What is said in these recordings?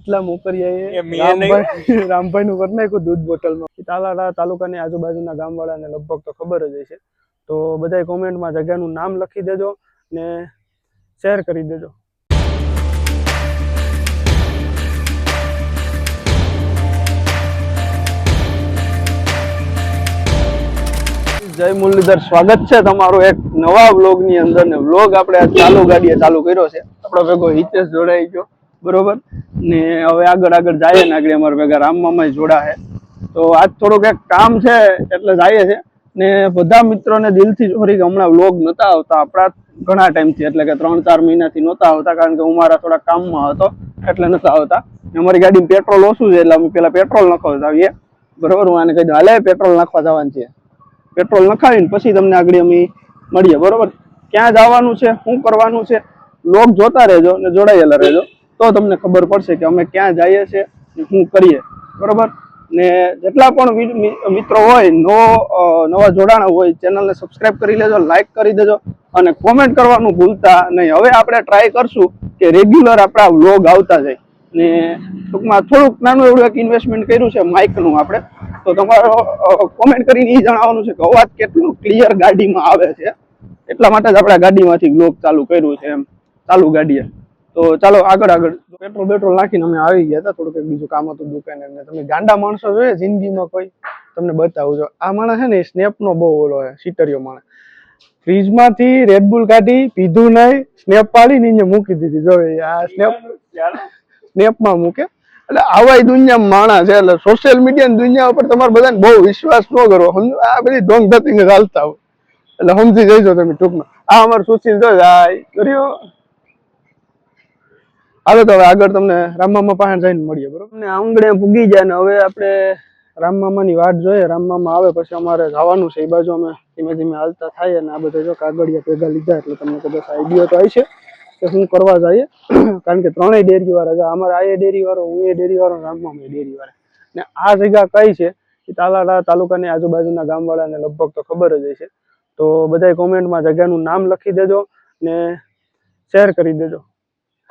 એટલા મોકરિયા રામભાઈ નું કરી નાખ્યું દૂધ બોટલમાં. તાલાળા તાલુકાની આજુબાજુના ગામવાળાને લગભગ તો ખબર જ હશે. તો બધા કોમેન્ટમાં જગ્યાનું નામ લખી દેજો ને શેર કરી દેજો. જય મુરલીધર, સ્વાગત છે તમારું એક નવા વ્લોગ ની અંદર. ને વ્લોગ આપણે ચાલુ ગાડીએ ચાલુ કર્યો છે. આપણો ભેગો હિતેશ જોડાઈ ગયો, બરોબર ને. હવે આગળ જાય ને આગળ અમારા ભેગા રામમામા જોડા છે. તો આજ થોડુંક એક કામ છે એટલે જાય છે ને. બધા મિત્રોને દિલથી સોરી કે હમણાં વ્લોગ નતા આવતા આપણા ઘણા ટાઈમથી, એટલે કે 3-4 મહિનાથી નહોતા આવતા, કારણ કે હું મારા થોડા કામમાં હતો એટલે નતા આવતા. અમારી ગાડીમાં પેટ્રોલ ઓછું છે એટલે અમે પેલા પેટ્રોલ નાખવા આવીએ, બરોબર. હું આને કહી દઉં હાલે પેટ્રોલ નાખવા જવાનું છે. પેટ્રોલ નખાવીને પછી તમને આગળ અમે મળીએ, બરોબર. ક્યાં જવાનું છે, શું કરવાનું છે, વ્લોગ જોતા રહેજો ને જોડાયેલા રહેજો, તો તમને ખબર પડશે કે અમે ક્યાં જઈએ છીએ ને શું કરીએ, બરોબર. ને જેટલા પણ મિત્રો હોય નવા જોડાણા હોય ચેનલને સબસ્ક્રાઇબ કરી લેજો, લાઈક કરી દેજો અને કોમેન્ટ કરવાનું ભૂલતા નહીં. હવે આપણે ટ્રાય કરશું કે રેગ્યુલર આપણા વ્લોગ આવતા જાય. ને ટૂંકમાં થોડુંક નાનું એવું એક ઇન્વેસ્ટમેન્ટ કર્યું છે માઇકનું આપણે. તો તમારો કોમેન્ટ કરીને એ જણાવવાનું છે કે અવાજ કેટલું ક્લિયર ગાડીમાં આવે છે. એટલા માટે જ આપણે ગાડીમાંથી વ્લોગ ચાલુ કર્યું છે, એમ ચાલુ ગાડીએ. તો ચાલો આગળ પેટ્રોલ નાખીને અમે આવી ગયા હતા. થોડુંક બીજું કામ હતું દુકાને. તમે ગાંડા માણસો જોઈએ જિંદગીમાં કોઈ, તમને બતાવું છો. આ માણસ છે ને સ્નેપનો બહુ ઓલો છે, સીટરિયો માણસ. ફ્રીજમાંથી રેડબુલ કાઢી પીધું નહીં, સ્નેપ પાડીને એને મૂકી દીધી. જો આ સ્નેપમાં મૂકે. એટલે આવા દુનિયામાં માણસ છે. એટલે સોશિયલ મીડિયાની દુનિયા ઉપર તમારે બધાને બહુ વિશ્વાસ ન કરવો. આ બધી ઢોંગ ધતીને ચાલતા હોય એટલે સમજી જઈજો તમે ટૂંકમાં. આ અમારું સુશીલ જો કર્યો. હાલો તો હવે આગળ તમને રામમામા પાસે જઈને મળીએ, બરોબર ને. આંગણે પૂગી જાય ને હવે આપણે રામમામાની વાટ જોઈએ. રામમામા આવે પછી અમારે જવાનું છે એ બાજુ. અમે ધીમે ધીમે હાલતા થાય અને આ બધા જો કાગળિયા ભેગા લીધા એટલે તમને કદાચ આઈડિયા તો આવી છે કે શું કરવા જઈએ. કારણ કે ત્રણેય ડેરી વાળા છે. અમારે આ ડેરી વાળો, હું એ ડેરી વાળો, રામમામા ડેરી વાળા. ને આ જગ્યા કઈ છે એ તાલાળા તાલુકાની આજુબાજુના ગામવાળાને લગભગ તો ખબર જ હશે. તો બધા કોમેન્ટમાં જગ્યાનું નામ લખી દેજો ને શેર કરી દેજો.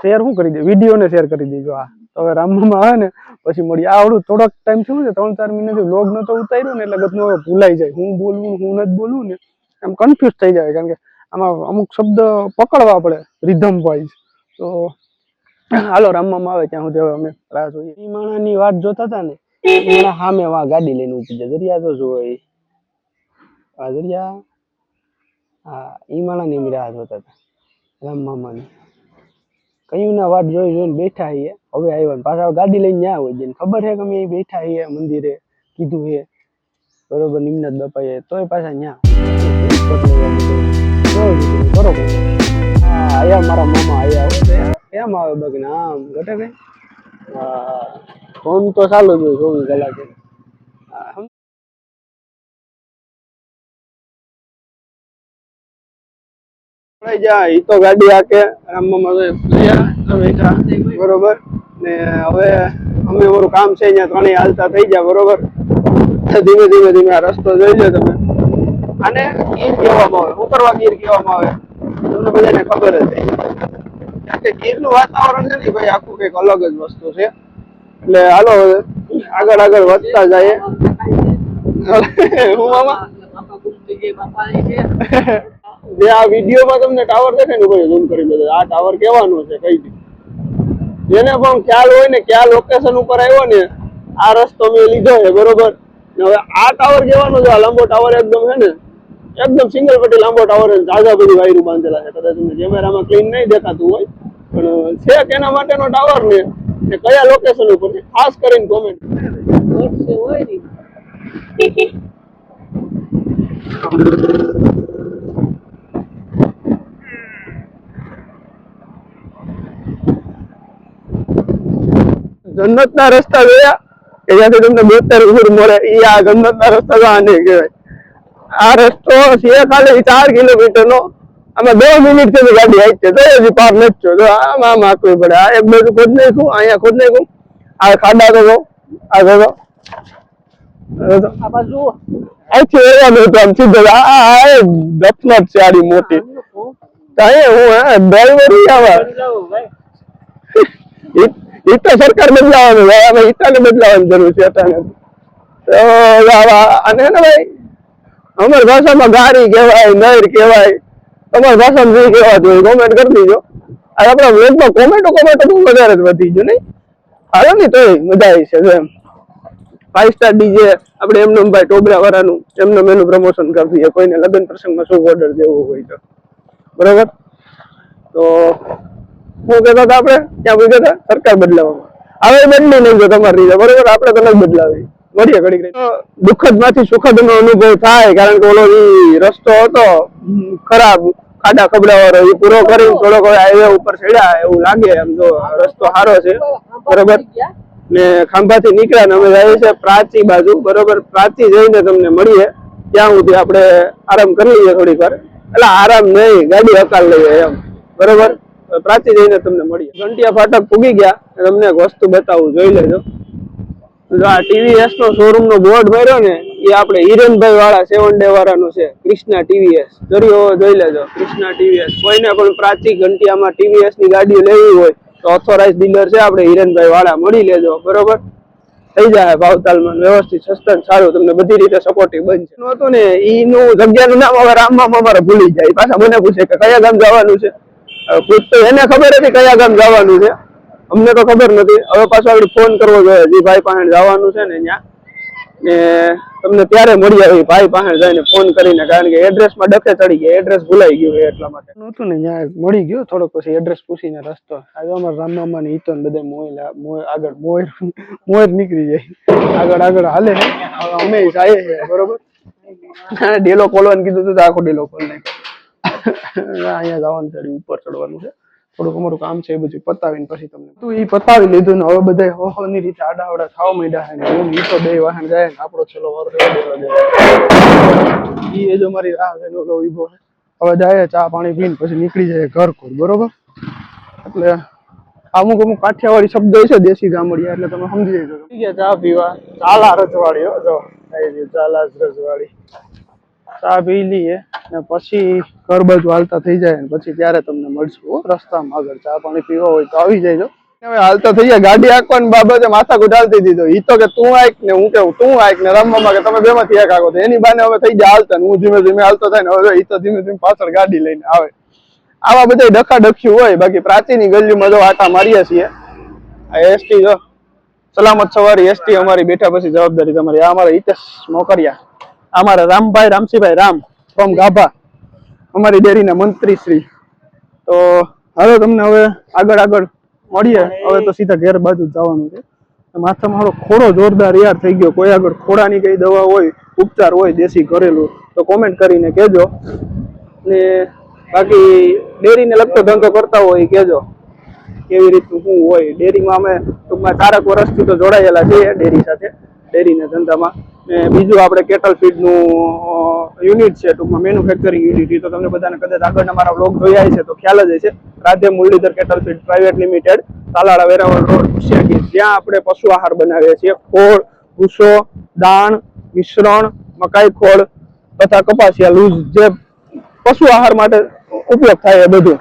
શેર શું કરી દે, વિડીયોને શેર કરી દેજો. આ તો હવે રામમામા આવે ને પછી મળીએ. આવડું થોડોક ટાઈમ થયું છે, 3-4 મહિનાથી વ્લોગ નતો ઉતાર્યો ને એટલે બધું ભૂલાઈ જાય. હું બોલવું હું નથી બોલવું ને એમ કન્ફ્યુઝ થઈ જાય. કારણ કે આમાં અમુક શબ્દ પકડવા પડે રિધમ વાઇઝ. તો હાલો રામમામા આવે ત્યાં સુધી હવે અમે રાહ જોઈએ. એ માણાની વાટ જોતા હતા ને, એ માણા સામે વા ગાડી લઈને ઉભી જાય. દરિયા તો જોઈ આ દરિયા. હા, એ માણાની અમે રાહ જોતા હતા રામમામાની. કયું ના વાટ જોઈ જોઈને બેઠા છીએ. હવે આવ્યા પાછા ગાડી લઈને ન્યા હોય જઈને ખબર છે કે અમે બેઠા છીએ મંદિરે, કીધું છે બરોબર નિમનાથ બાપાએ, તોય પાછા ન્યા બરોબર. હા આયા મારા મામા આયા. કેમ આવે બાકી આમ ઘટે કઈ. હા ફોન તો ચાલુ જ હોય 24 કલાકે. ઈ તો ગાડી આકે રામમામા બરોબર ને. હવે અમે અમારું કામ છે અહીંયા ત્રણેય હાલતા થઈ ગયા, બરોબર. ધીમે ધીમે આ રસ્તો જોઈ લો તમે. આને ગીર કહેવામાં આવે. શું કરવા ગીર કહેવામાં આવે તમને બધાને ખબર જ છે. ગીરનું વાતાવરણ છે ને ભાઈ આખું કઈક અલગ જ વસ્તુ છે. એટલે હાલો આગળ વધતા જાય. હું મામા જે આ વિડીયોમાં તમને ટાવર દેખાય ને કોઈ ઝૂમ કરી દે. આ ટાવર કેવાનો છે કઈ દી. જેને પણ ખ્યાલ હોય ને કે આ લોકેશન ઉપર આવ્યો ને આ રસ્તો મેં લીધો છે, બરોબર. હવે આ ટાવર કેવાનો છે. આ લાંબો ટાવર એકદમ છે ને, એકદમ સિંગલ પટ્ટી લાંબો ટાવર. ઝાઝા બધી વાયરું બાંધેલા છે. કદાચ તમને કેમેરામાં ક્લીન નહીં દેખાતું હોય પણ છે કેના માટેનો ટાવર ને કયા લોકેશન ઉપર છે ખાસ કરીને કોમેન્ટ હોય ને. જન્નતના રસ્તા જોયા કે જ્યાંથી તમને 72 ઉર મળે. એ આ જન્નતના રસ્તા તો આને કહેવાય. આ રસ્તો છે ખાલી 4 કિલોમીટરનો. આમાં 2 મિનિટ થી ગાડી આવી છે તો હજી પાર નથી થયો. આમ આખવી પડે. આ એક બાજુ ખોદ નાખ્યું, અહીંયા ખોદ નાખ્યું. આ ખાડા તો આ જો આ બાજુ અહીંથી એવાનું હતું આમ સીધો. આ દફનત છે આડી મોટી. તો અહીંયા હું ડ્રાઈવર આવા એ તો સરકાર બદલાવાનું ભાઈ, આપણે ઈટાને બદલાવાની જરૂર છે અટાણે. તો અને ને ભાઈ અમારી ભાષામાં ગાડી કહેવાય, નહેર કહેવાય, તમારી ભાષામાં જે કહેવાતું હોય કોમેન્ટ કરી દીજો. આપણા વ્લોગમાં કોમેન્ટો બહુ વધારે જ વધી ગયું નહીં. હાલો ને તોય મજા આવી છે એમ. 5 સ્ટાર ડીજે આપણે એમનો ભાઈ ટોબરા વાળાનું એમનો એનું પ્રમોશન કરી દઈએ, કોઈને લગ્ન પ્રસંગમાં શું ઓર્ડર દેવો હોય તો. બરોબર. તો શું કહેતા હતા આપણે, ક્યાં પૂછ્યા હતા? સરકાર બદલાવામાં. હવે બદલી નહીં જો તમારી રીતે, બરોબર. આપણે તો નથી બદલાવી. મળીએ ઘડી. દુઃખદ માંથી સુખદ નો અનુભવ થાય, કારણ કે ઓલો રસ્તો હતો ખરાબ, ખાડા ખબડાવાળો, એ પૂરો કરીને થોડોક હાઈવે ઉપર ચડ્યા એવું લાગે. એમ જો રસ્તો સારો છે, બરોબર. ને ખાંભાથી નીકળ્યા ને અમે જઈએ છીએ પ્રાચી બાજુ, બરોબર. પ્રાચી જઈને તમને મળીએ, ત્યાં સુધી આપણે આરામ કરી લઈએ થોડીક વાર. એટલે આરામ નહીં, ગાડી હકાલ લઈએ એમ, બરોબર. પ્રાચી જઈને તમને મળીએ. ઘંટિયા ફાટક પૂગી ગયા, તમને એક વસ્તુ બતાવું, જોઈ લેજો. આ ટીવીએસ નો શોરૂમ નો બોર્ડ માર્યો ને, એ આપણે હિરેનભાઈ વાળા 7 ડે વાળાનું છે, કૃષ્ણા ટીવીએસ. જોઈ લેજો, કૃષ્ણા ટીવીએસ. કોઈને પણ પ્રાચી ઘંટિયામાં ટીવીએસ ની ગાડીઓ લેવી હોય તો ઓથોરાઇઝ ડીલર છે આપણે હિરેનભાઈ વાળા, મળી લેજો, બરોબર. થઈ જાય ભાવતાલમાં વ્યવસ્થિત, સસ્તા સારું, તમને બધી રીતે સપોર્ટિવ બનશે. હતું ને એનું જગ્યાનું નામ હવે રામમાં અમારે ભૂલી જાય, પાછા મને પૂછે કે કયા ગામ જવાનું છે. પૂછતો એને ખબર હતી કયા ગામ જવાનું છે, અમને તો ખબર નથી. હવે પાછો આપણે ફોન કરવો જોઈએ, જે ભાઈ પાસે જવાનું છે ને ત્યાં, ને તમને ત્યારે મળી આવી ભાઈ પાસે જઈને ફોન કરીને, કારણ કે એડ્રેસમાં ડખે ચડી ગયા, એડ્રેસ ભૂલાઈ ગયું એટલા માટે નહોતું ને. ત્યાં મળી ગયો થોડોક, પછી એડ્રેસ પૂછીને રસ્તો આજે અમારા રામમામા ને ઈતો બધા આગળ મોર નીકળી જાય, આગળ હાલે ને. અમે જાય છે, બરોબર. ડેલો ખોલવાનું કીધું હતું તો આખો ડેલો ખોલ નાખ્યો. અહીંયા જવાનું છે, ઉપર ચડવાનું છે. થોડુંક અમારું કામ છે એ બધું પતાવીને પછી તમને તું એ પતાવી લીધું ને હવે બધા હો ની રીતે આડાવડા થવા માંડ્યા છે. હું ઈ તો 2 વાહન જાય ને આપણો છેલ્લો વારો એ જો મારી રાહ છે ઓલો ઊભો છે. હવે જાય ચા પાણી પીને પછી નીકળી જાય ઘર કોર, બરોબર. એટલે અમુક કાઠિયાવાડી શબ્દ છે દેશી ગામડિયા, એટલે તમે સમજી જજો. ગયા ચા પીવા, ચાલા રજવાડી, જો ચાલા રજવાડી ચા પી લઈએ ને પછી ઘર બાજુ હાલતા થઈ જાય ને પછી ત્યારે તમને મળશું રસ્તામાં. આગળ ચા પાણી પીવા હોય તો આવી જાય. હવે હાલતા થઈ જાય, ગાડી આંકવાની બાબતે માથા કુટાલતી દીધો. ઈ તો કે તું આંક ને હું કેવું તું આંક ને રમવામાં કે તમે 2 માંથી એક આંકો. એની બાને હવે થઈ જાય હાલતા, હું ધીમે ધીમે હાલતો થાય ને હવે ઈ તો ધીમે ધીમે પાછળ ગાડી લઈને આવે. આવા બધા ડખા ડખ્યું હોય. બાકી પ્રાચીની ગલીમાં જો આટા મારીએ છીએ. આ એસટી જો સલામત સવારી એસટી અમારી, બેઠા પછી જવાબદારી તમારી. આ અમારા હિતેશ મોકરિયા, અમારા રામભાઈ રામસિંહભાઈ રામ ફ્રોમ ગાભા, અમારી ડેરીના મંત્રી શ્રી. તો હવે તમને હવે આગળ મળીએ. હવે તો સીધા ઘેર બાજુ જવાનું છે. માથામાં મારો ખોડો જોરદાર યાર થઈ ગયો. કોઈ આગળ ખોડાની કઈ દવા હોય, ઉપચાર હોય દેશી ઘરેલું તો કોમેન્ટ કરીને કહેજો. ને બાકી ડેરીને લગતો ધંધો કરતા હોય કહેજો કેવી રીતનું શું હોય. ડેરીમાં અમે ટૂંકમાં 4 વર્ષથી તો જોડાયેલા છીએ ડેરી સાથે, ડેરીના ધંધામાં. ને બીજું આપણે કેટલ ફીડનું યુનિટ છે, ટૂંકમાં મેન્યુફેક્ચરિંગ યુનિટ. તો તમને બધાને કદાચ આગળના મારા વ્લોગ જોયા છે તો ખ્યાલ જ હશે. Radhe Muralidhar cattle feed private limited, Talala Veraval road, Kushiyagir, જ્યાં આપણે પશુ આહાર બનાવીએ છીએ. ખોળ, ભૂસો, દાણ, મિશ્રણ, મકાઈ ખોળ તથા કપાસિયા લૂઝ, જે પશુ આહાર માટે ઉપયોગ થાય એ બધું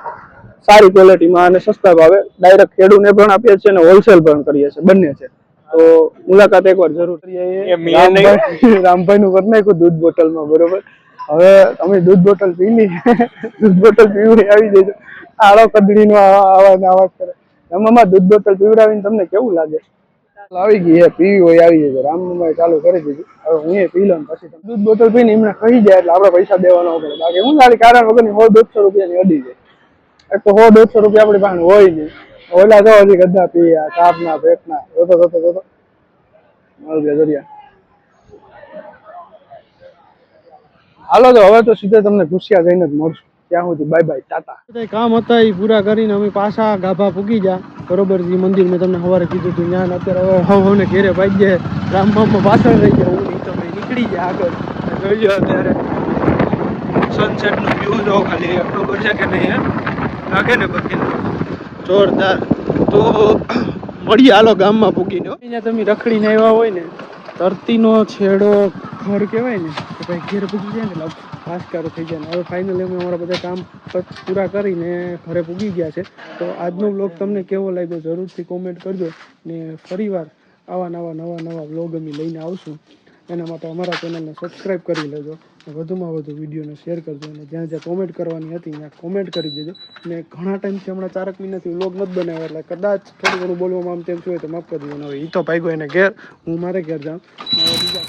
સારી ક્વોલિટીમાં અને સસ્તા ભાવે ડાયરેક્ટ ખેડૂતને પણ આપીએ છીએ અને હોલસેલ પણ કરીએ છીએ, બંને છે. તો મુલાકાત એકવાર જરૂર કરીએ. રામભાઈ નું કરી નાખ્યું દૂધ બોટલમાં, બરોબર. હવે તમે દૂધ બોટલ પી લી, દૂધ બોટલ પીવડી આવી જજો. આળો કદડીનો આવાજ કરે. રામમામા દૂધ બોટલ પીવડાવીને તમને કેવું લાગે? આવી ગઈ હે, પીવી હોય આવી જજો. રામમામાએ ચાલુ કરી દીધું. હવે હું એ પી લઉં પછી દૂધ બોટલ પીને એમને કહી જાય એટલે આપણે પૈસા દેવાનો પડે. બાકી હું ખાલી કારણ વગરની 100-150 રૂપિયાની અડી જાય. એક તો 100-150 રૂપિયા આપણી પાસે હોય નહીં. ઓલા તો હજી ગધા પીયા, તાપના પેટના જોતો હાલો. તો હવે તો સીધા તમને ગુસ્સિયા જઈને જ મળશું. ત્યાં સુધી બાય બાય, ટાટા. કામ હતા એ પૂરા કરીને અમે પાછા ગાભા પૂગી ગયા, બરોબર. જે મંદિર મેં તમને સવારે કીધું હતું ત્યાં. અત્યારે હવે ને ઘેરે ભાઈ જાય. રામમામા પાછળ રહી ગયા, હું નહીં તો નીકળી જાય આગળ. જોઈજો અત્યારે સનસેટનું વ્યૂ જો ખાલી બરોબર છે કે નહીં, લાગે ને બાકી જોરદાર. તો મળીએ હાલો ગામમાં પૂગીને. અહીંયા તમે રખડીને આવ્યા હોય ને, ધરતીનો છેડો ઘર કહેવાય ને કે ભાઈ ઘેર પૂગી જાય ને એટલે હાશકારો થઈ જાય ને હવે ફાઇનલી અમે અમારા બધા કામ પૂરા કરીને ઘરે પૂગી ગયા છે. તો આજનો વ્લોગ તમને કેવો લાગ્યો જરૂરથી કોમેન્ટ કરજો ને ફરીવાર આવા નવા વ્લોગ અમે લઈને આવશું. એના માટે અમારા ચેનલને સબસ્ક્રાઈબ કરી લેજો, વધુમાં વધુ વિડીયોને શેર કરજો અને જ્યાં જ્યાં કોમેન્ટ કરવાની હતી ત્યાં કોમેન્ટ કરી દેજો. ને ઘણા ટાઈમથી હમણાં 4 મહિનાથી વ્લોગ નથી બનાવ્યા એટલે કદાચ થોડું ઘણું બોલવામાં આમ તેમ થયું હોય તો માફ કરી દેવાનું. હવે એ તો ભાગ્યો એને ઘેર, હું મારે ઘેર જાઉં. બીજા